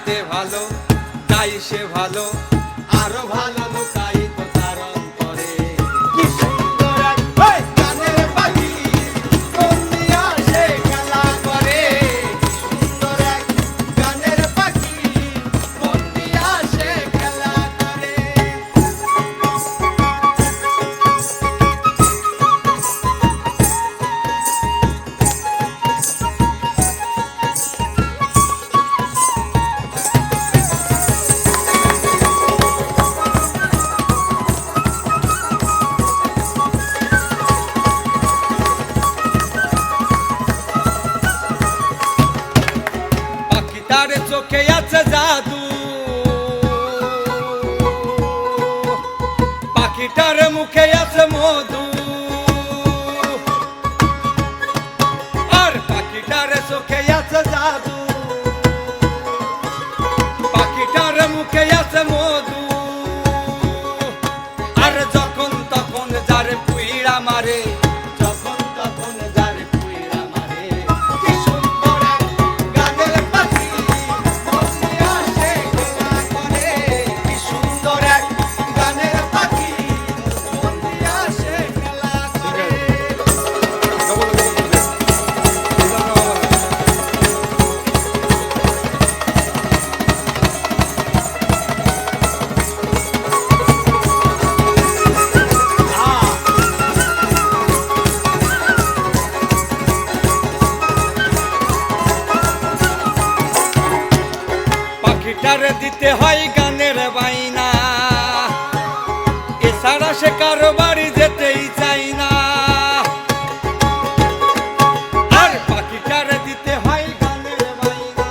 দেখতে ভালো তাই সে ভালো আরো ভালো লুকায়িত তার অন্তরে। কি সুন্দর এক গানের পাখি মন দিয়া সে খেলা করে, কি সুন্দর এক গানের পাখি মন দিয়া সে খেলা করে। তার চোখে আছে জাদু, পাখিটার মুখে আছে মধু, আর পাখিটার চোখে আছে জাদু, পাখিটার মুখে আছে মধু। আর যখন তখন যারে পুইড়া মারে, যখন তখন যারে পুইড়া মারে, কি সুন্দর এক গানের পাখি মন দিয়া সে খেলা করে, কি সুন্দর এক গানের পাখি মন দিয়া সে খেলা করে। পাখিটার দিতে হয় গানের বাইনা, এছাড়া সে কারো বাড়ি যেতেই চাই না। আর পাখিটার দিতে হয় গানের বাইনা,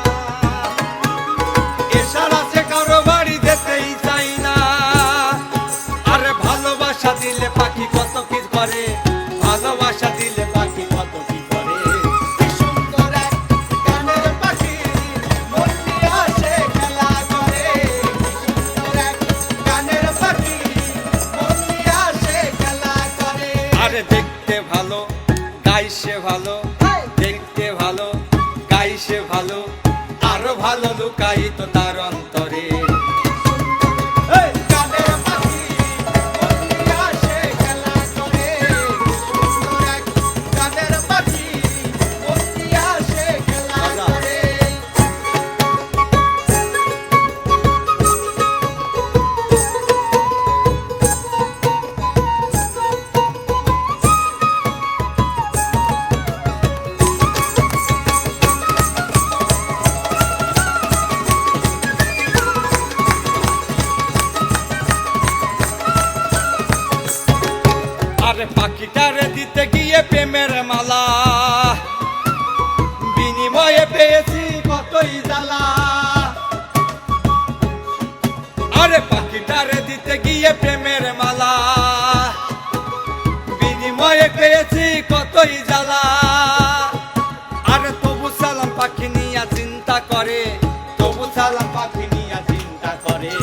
এছাড়া সে কারো বাড়ি যেতেই চাই না। আর ভালোবাসা দিলে পাখি কত কি করে, ভালোবাসা দিলে পাখি কত কি করে। কি সুন্দর এক গানের পাখি মন দিয়া সে খেলা করে, কি সুন্দর এক গানের পাখি মন দিয়া সে খেলা করে। আরে দেখতে ভালো গাইছে ভালো, দেখতে ভালো গাইছে ভালো আরো ভালো লুকায়িত তার অন্তরে। গানের পাখি মন দিয়া সে খেলা করে, কি সুন্দর এক গানের পাখি মন দিয়া সে খেলা করে। আরে পাখিটারে দিতে গিয়ে প্রেমের মালা, বিনিময়ে পেয়েছি কতই জ্বালা। আরে পাখিটারে দিতে গিয়ে প্রেমের মালা, বিনিময়ে পেয়েছি কতই জ্বালা। আরে তবু সালাম পাখি নিয়া চিন্তা করে, তবু সালাম পাখি নিয়া চিন্তা করে।